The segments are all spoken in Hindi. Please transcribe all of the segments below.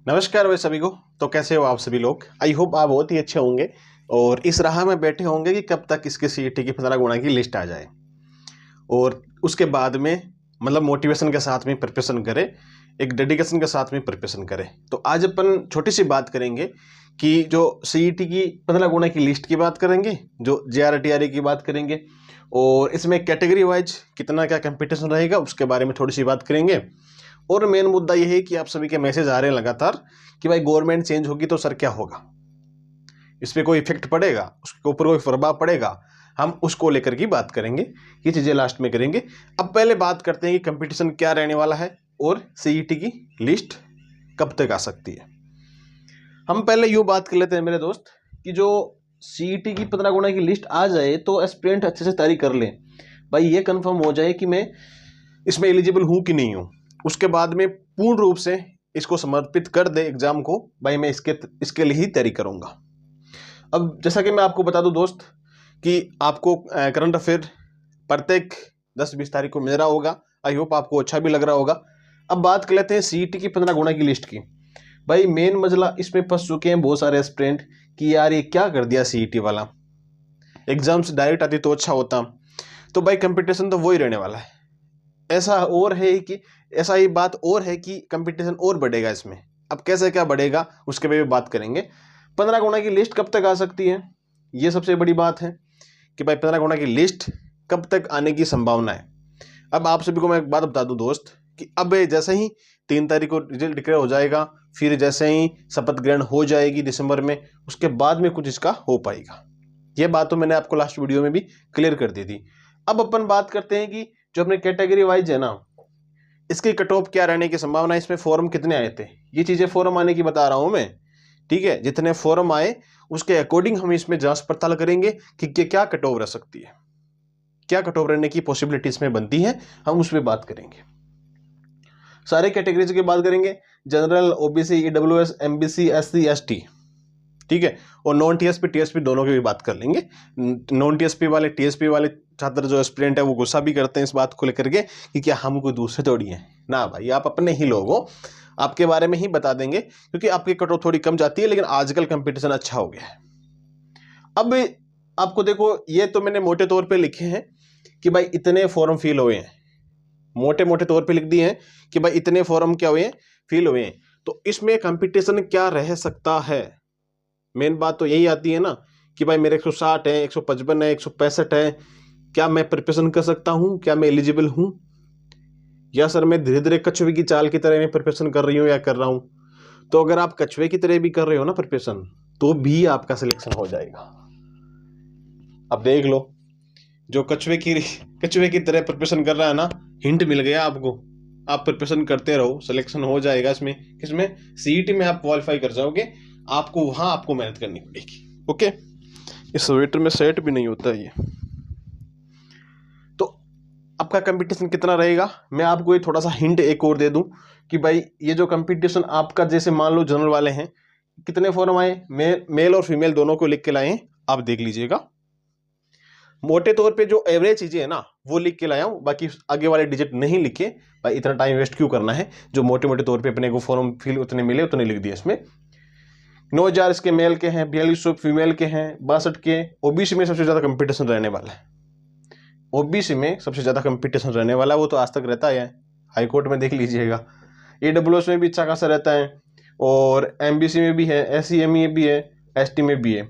नमस्कार भाई सभी को। तो कैसे हो आप सभी लोग? आई होप आप बहुत ही अच्छे होंगे और इस राह में बैठे होंगे कि कब तक इसके सीईटी की 15 गुणा की लिस्ट आ जाए और उसके बाद में मतलब मोटिवेशन के साथ में प्रिपरेशन करें, एक डेडिकेशन के साथ में प्रिपरेशन करें। तो आज अपन छोटी सी बात करेंगे कि जो सीईटी की 15 गुणा की लिस्ट की बात करेंगे, जो जेआरटीआरई की बात करेंगे और इसमें कैटेगरी वाइज कितना क्या कंपटीशन रहेगा उसके बारे में थोड़ी सी बात करेंगे। और मेन मुद्दा यह है कि आप सभी के मैसेज आ रहे हैं लगातार कि भाई गवर्नमेंट चेंज होगी तो सर क्या होगा, इस पर कोई इफेक्ट पड़ेगा, उसके ऊपर कोई प्रभाव पड़ेगा, हम उसको लेकर की बात करेंगे। ये चीज़ें लास्ट में करेंगे। अब पहले बात करते हैं कि कंपटीशन क्या रहने वाला है और सीईटी की लिस्ट कब तक आ सकती है। हम पहले यूँ बात कर लेते हैं मेरे दोस्त कि जो सीईटी की 15 गुणा की लिस्ट आ जाए तो एस्पिरेंट अच्छे से तैयारी कर लें। भाई ये कंफर्म हो जाए कि मैं इसमें एलिजिबल हूँ कि नहीं हूँ, उसके बाद में पूर्ण रूप से इसको समर्पित कर दे एग्जाम को। भाई मैं इसके लिए ही तैयारी करूंगा। अब जैसा कि मैं आपको बता दूं दोस्त कि आपको करंट अफेयर प्रत्येक 10-20 तारीख को मिल रहा होगा। आई होप आपको अच्छा भी लग रहा होगा। अब बात कर लेते हैं सीईटी की 15 गुणा की लिस्ट की। भाई मेन मसला इसमें फंस चुके हैं बहुत सारे एस्पिरेंट कि यार ये क्या कर दिया सीईटी वाला, एग्जाम से डायरेक्ट आती तो अच्छा होता। तो भाई कंपटीशन तो वही रहने वाला है। ऐसा ही बात और है कि कंपटीशन और बढ़ेगा इसमें। अब कैसे क्या बढ़ेगा उसके बारे में बात करेंगे। 15 गुणा की लिस्ट कब तक आ सकती है, ये सबसे बड़ी बात है कि भाई 15 गुणा की लिस्ट कब तक आने की संभावना है। अब आप सभी को मैं एक बात बता दूं दोस्त कि अब जैसे ही 3 तारीख को रिजल्ट डिक्लेयर हो जाएगा, फिर जैसे ही शपथ ग्रहण हो जाएगी दिसंबर में, उसके बाद में कुछ इसका हो पाएगा। ये बात तो मैंने आपको लास्ट वीडियो में भी क्लियर कर दी थी। अब अपन बात करते हैं कि जो अपने कैटेगरी वाइज है ना, इसकी कट ऑफ क्या रहने की संभावना है, इसमें फॉर्म कितने आए थे, ये चीजें फॉर्म आने की बता रहा हूं मैं। ठीक है, जितने फॉर्म आए उसके अकॉर्डिंग हम इसमें जांच पड़ताल करेंगे कि क्या कट ऑफ रह सकती है, क्या कट ऑफ रहने की पॉसिबिलिटी इसमें बनती है, हम उस पर बात करेंगे। सारे कैटेगरीज की बात करेंगे, general, OBC, EWS, MBC, SC, ST. ठीक है, और नॉन टीएसपी टीएसपी दोनों की भी बात कर लेंगे। नॉन टीएसपी वाले टीएसपी वाले छात्र जो एस्पिरेंट है वो गुस्सा भी करते हैं इस बात को लेकर के कि क्या हम कोई दूसरे थोड़ी हैं। ना भाई, आप अपने ही लोग हो, आपके बारे में ही बता देंगे क्योंकि आपकी कट ऑफ थोड़ी कम जाती है, लेकिन आजकल कंपटीशन अच्छा हो गया है। अब आपको देखो, ये तो मैंने मोटे तौर पे लिखे हैं कि भाई इतने फॉर्म फिल हुए हैं, मोटे मोटे तौर पे लिख दिए हैं कि भाई इतने फॉर्म क्या हुए हैं, फिल हुए हैं। तो इसमें कंपटीशन क्या रह सकता है, मेन बात तो यही आती है ना कि भाई मेरे 160 है, 155 है, 165 है, क्या मैं प्रिपरेशन कर सकता हूं, क्या मैं एलिजिबल हूं, या सर मैं धीरे धीरे कछुए की चाल की तरह मैं प्रिपरेशन कर रही हूं या कर रहा हूं। तो अगर आप कछुए की तरह भी कर रहे हो ना प्रिपरेशन, तो भी आपका सिलेक्शन हो जाएगा। अब देख लो, जो कछुए की तरह प्रिपरेशन कर रहा है ना, हिंट मिल गया आपको। आप प्रिपरेशन करते रहो, सिलेक्शन हो जाएगा। इसमें किसमें, सीईटी में आप क्वालिफाई कर जाओगे। आपको मेहनत करनी पड़ेगी। ओके, इस स्वेटर में सेट भी नहीं होता ये। तो आपका कंपटीशन कितना रहेगा, मैं आपको ये थोड़ा सा हिंट एक और दे दूं कि भाई ये जो कंपटीशन आपका, जैसे मान लो जनरल वाले हैं, कितने फॉर्म आए, मेल और फीमेल दोनों को लिख के लाए, आप देख लीजिएगा। मोटे तौर पे जो एवरेज चीजें है ना वो लिख के लाया हूं, बाकी आगे वाले डिजिट नहीं लिखे। भाई इतना टाइम वेस्ट क्यों करना है, जो मोटे मोटे तौर पे अपने को फॉर्म फिल उतने मिले उतने लिख दिए। इसमें 9,000 इसके मेल के हैं, 4200 फीमेल के हैं, 62 के। ओबीसी में सबसे ज्यादा कंपटीशन रहने वाला है, ओबीसी में सबसे ज्यादा कंपटीशन रहने वाला है। वो तो आज तक रहता है, हाईकोर्ट में देख लीजिएगा। ईडब्ल्यूएस में भी अच्छा खासा रहता है, और एमबीसी में भी है, एससी में भी है, एसटी में भी है।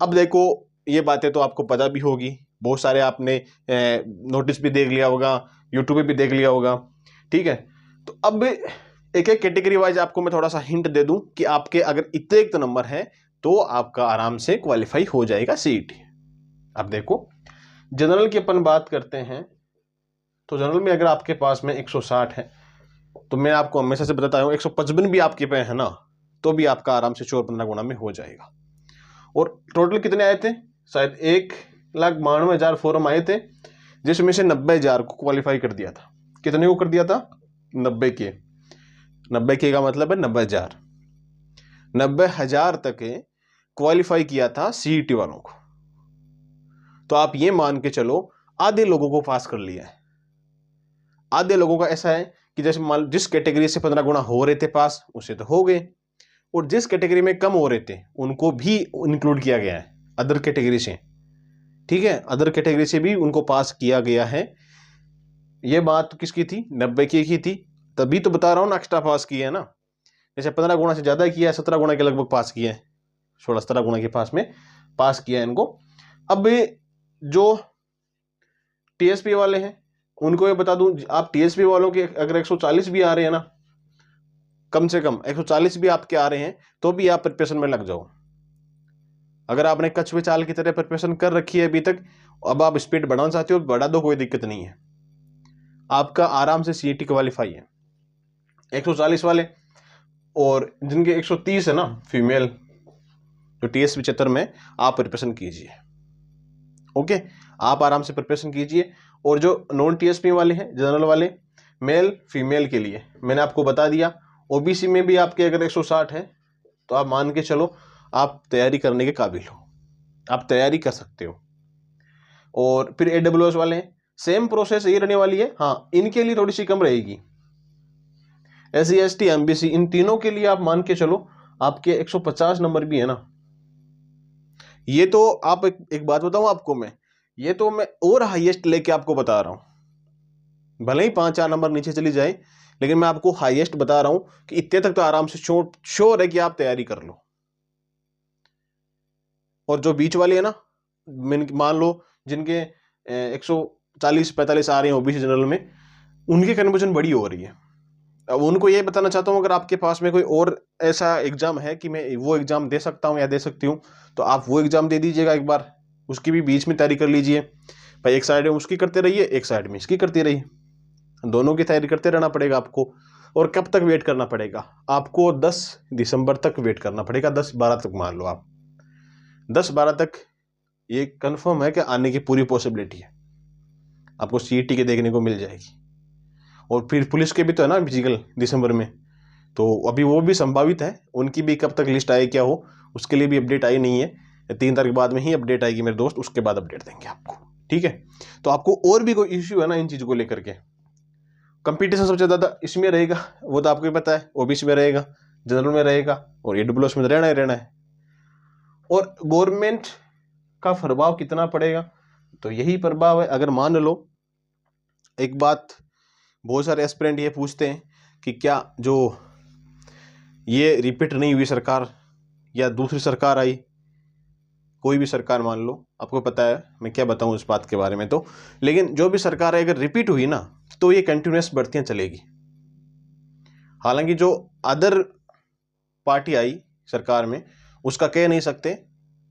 अब देखो, ये बातें तो आपको पता भी होगी, बहुत सारे आपने नोटिस भी देख लिया होगा, यूट्यूब पे भी देख लिया होगा। ठीक है, तो अब एक एक कैटेगरी वाइज आपको मैं थोड़ा सा हिंट दे दूं कि आपके अगर इतने एक नंबर है तो आपका आराम से क्वालिफाई हो जाएगा सीईटी। अब देखो, जनरल की अपन बात करते हैं तो जनरल में अगर आपके पास में 160 है, तो मैं आपको हमेशा से बताता हूं 155 भी आपके पे है ना, तो भी आपका आराम से 14-15 गुना में हो जाएगा। और टोटल कितने आए थे, शायद 1,92,000 फॉर्म आए थे, जिसमें से 90,000 को क्वालिफाई कर दिया था। कितने को कर दिया था, 90 के। 90 के का मतलब है 90,000। 90,000 तक क्वालिफाई किया था सीईटी वालों को। तो आप ये मान के चलो आधे लोगों को पास कर लिया है। आधे लोगों का ऐसा है कि जैसे मान जिस कैटेगरी से 15 गुना हो रहे थे पास, उसे तो हो गए, और जिस कैटेगरी में कम हो रहे थे उनको भी इंक्लूड किया गया है अदर कैटेगरी से, ठीक है, अदर कैटेगरी से भी उनको पास किया गया है। ये बात किसकी थी, 90 की थी, तभी तो बता रहा हूँ ना एक्स्ट्रा पास किया है ना। जैसे 15 गुना से ज़्यादा किया है, 17 गुना के लगभग पास किया है, 16-17 गुना के पास में पास किया है इनको। अब जो टीएसपी वाले हैं उनको ये बता दूं, आप टीएसपी वालों के अगर 140 भी आ रहे हैं ना, कम से कम 140 भी आपके आ रहे हैं तो भी आप प्रिपरेशन में लग जाओ। अगर आपने कछुए चाल की तरह प्रिपरेशन कर रखी है अभी तक, अब आप स्पीड बढ़ाना चाहते हो बढ़ा दो, कोई दिक्कत नहीं है, आपका आराम से सीईटी क्वालिफाई है। 140 वाले और जिनके 130 है ना फीमेल, जो टीएसपी 75 में, आप प्रिपरेशन कीजिए। ओके, आप आराम से प्रिपरेशन कीजिए। और जो नॉन टीएसपी वाले हैं, जनरल वाले, मेल फीमेल के लिए मैंने आपको बता दिया। ओबीसी में भी आपके अगर 160 है तो आप मान के चलो आप तैयारी करने के काबिल हो, आप तैयारी कर सकते हो। और फिर एडब्ल्यूएस वाले हैं, सेम प्रोसेस यही रहने वाली है, हाँ इनके लिए थोड़ी सी कम रहेगी। एससी एसटी एमबीसी इन तीनों के लिए आप मान के चलो आपके 150 नंबर भी है ना। ये तो आप एक बात बताऊं आपको मैं, ये तो मैं और हाईएस्ट लेके आपको बता रहा हूं, भले ही 5-4 नंबर नीचे चली जाए लेकिन मैं आपको हाईएस्ट बता रहा हूं कि इतने तक तो आराम से श्योर है कि आप तैयारी कर लो। और जो बीच वाले है ना, मान लो जिनके 140-45 आ रहे हैं ओबीसी जनरल में, उनकी कन्वर्जन बड़ी हो रही है। अब उनको ये बताना चाहता हूँ, अगर आपके पास में कोई और ऐसा एग्जाम है कि मैं वो एग्जाम दे सकता हूँ या दे सकती हूँ, तो आप वो एग्जाम दे दीजिएगा एक बार, उसकी भी बीच में तैयारी कर लीजिए भाई। एक साइड में उसकी करते रहिए, एक साइड में इसकी करते रहिए, दोनों की तैयारी करते रहना पड़ेगा आपको। और कब तक वेट करना पड़ेगा आपको, 10 दिसंबर तक वेट करना पड़ेगा, 10-12 तक मान लो आप, 10-12 तक ये कंफर्म है कि आने की पूरी पॉसिबिलिटी है, आपको सीईटी के देखने को मिल जाएगी। और फिर पुलिस के भी तो है ना फिजिकल दिसंबर में, तो अभी वो भी संभावित है, उनकी भी कब तक लिस्ट आए क्या हो उसके लिए भी अपडेट आई नहीं है, 3 तारीख बाद में ही अपडेट आएगी मेरे दोस्त, उसके बाद अपडेट देंगे आपको, ठीक है। तो आपको और भी कोई इश्यू है ना इन चीज़ों को लेकर के, कंपटीशन सबसे ज़्यादा इसमें रहेगा, वो तो आपको ही पता है, ओबीसी में रहेगा, जनरल में रहेगा और ईडब्ल्यूएस में रहना ही रहना है। और गवर्नमेंट का प्रभाव कितना पड़ेगा, तो यही प्रभाव है। अगर मान लो एक बात, बहुत सारे एस्पिरेंट ये पूछते हैं कि क्या जो ये रिपीट नहीं हुई सरकार या दूसरी सरकार आई, कोई भी सरकार मान लो, आपको पता है मैं क्या बताऊं इस बात के बारे में, तो लेकिन जो भी सरकार है अगर रिपीट हुई ना तो ये कंटिन्यूस भर्तियां चलेगी। हालांकि जो अदर पार्टी आई सरकार में उसका कह नहीं सकते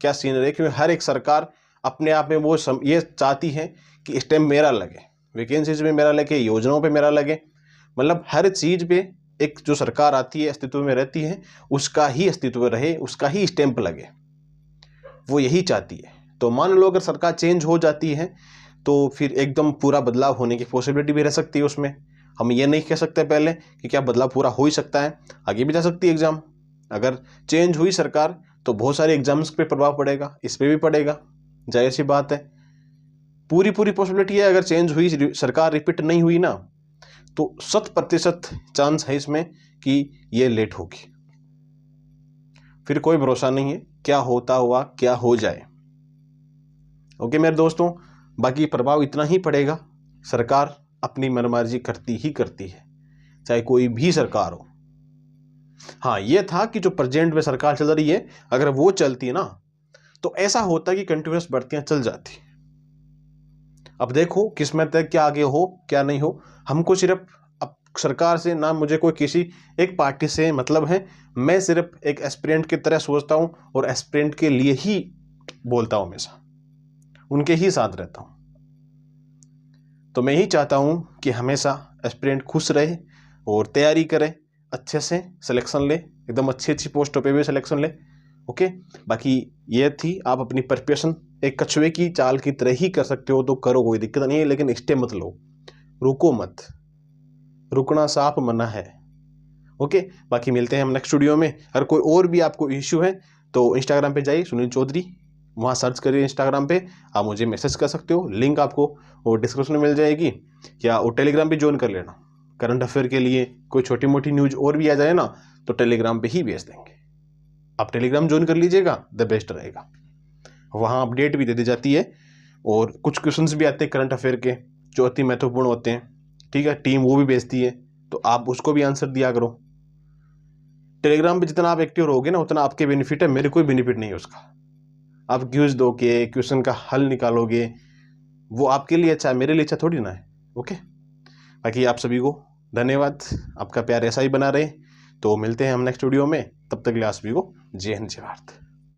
क्या सीन रहे, क्योंकि हर एक सरकार अपने आप में वो ये चाहती है कि स्टैम्प मेरा लगे, वैकेंसीज में मेरा लगे, योजनाओं पे मेरा लगे, मतलब हर चीज़ पे एक जो सरकार आती है अस्तित्व में रहती है उसका ही अस्तित्व रहे, उसका ही स्टैम्प लगे, वो यही चाहती है। तो मान लो अगर सरकार चेंज हो जाती है तो फिर एकदम पूरा बदलाव होने की पॉसिबिलिटी भी रह सकती है उसमें। हम ये नहीं कह सकते पहले कि क्या बदलाव पूरा हो ही सकता है, आगे भी जा सकती है एग्ज़ाम। अगर चेंज हुई सरकार तो बहुत सारे एग्जाम्स पे प्रभाव पड़ेगा, इस पर भी पड़ेगा, जाहिर सी बात है। पूरी पॉसिबिलिटी है, अगर चेंज हुई सरकार, रिपीट नहीं हुई ना, तो 100% चांस है इसमें कि ये लेट होगी। फिर कोई भरोसा नहीं है, क्या होता हुआ क्या हो जाए। ओके मेरे दोस्तों, बाकी प्रभाव इतना ही पड़ेगा, सरकार अपनी मनमार्जी करती ही करती है, चाहे कोई भी सरकार हो। हाँ ये था कि जो प्रेजेंट में सरकार चल रही है अगर वो चलती ना तो ऐसा होता कि कंटिन्यूस भर्तियां चल जाती। अब देखो किस्मत है, क्या आगे हो क्या नहीं हो। हमको सिर्फ अब सरकार से ना मुझे कोई किसी एक पार्टी से मतलब है, मैं सिर्फ एक एस्पिरेंट की तरह सोचता हूँ और एस्पिरेंट के लिए ही बोलता हूँ, हमेशा उनके ही साथ रहता हूँ। तो मैं ही चाहता हूँ कि हमेशा एस्पिरेंट खुश रहे और तैयारी करे, अच्छे से सिलेक्शन ले, एकदम अच्छी पोस्टों पे भी सिलेक्शन ले। ओके, बाकी ये थी, आप अपनी प्रिपरेशन एक कछुए की चाल की तरह ही कर सकते हो तो करो, कोई दिक्कत नहीं है, लेकिन स्टे मत लो, रुको मत, रुकना साफ मना है। ओके, बाकी मिलते हैं हम नेक्स्ट वीडियो में। अगर कोई और भी आपको इश्यू है तो इंस्टाग्राम पे जाइए, सुनील चौधरी, वहाँ सर्च करिए इंस्टाग्राम पे, आप मुझे मैसेज कर सकते हो, लिंक आपको वो डिस्क्रिप्शन में मिल जाएगी, या वो टेलीग्राम भी ज्वाइन कर लेना। करंट अफेयर के लिए कोई छोटी मोटी न्यूज़ और भी आ जाए ना तो टेलीग्राम पे ही भेज देंगे। आप टेलीग्राम ज्वाइन कर लीजिएगा, द बेस्ट रहेगा। वहाँ अपडेट भी दे दी जाती है और कुछ क्वेश्चंस भी आते हैं करंट अफेयर के जो अति महत्वपूर्ण होते हैं, ठीक है। टीम वो भी भेजती है, तो आप उसको भी आंसर दिया करो। टेलीग्राम पे जितना आप एक्टिव रहोगे ना उतना आपके बेनिफिट है, मेरे कोई बेनिफिट नहीं है उसका। आप क्यूज दोगे, क्वेश्चन का हल निकालोगे, वो आपके लिए अच्छा है, मेरे लिए अच्छा थोड़ी ना है। ओके, बाकी आप सभी को धन्यवाद, आपका प्यार ऐसा ही बना रहे। तो मिलते हैं हम नेक्स्ट वीडियो में, तब तक के लिए आप सभी को जय हिंद जय भारत।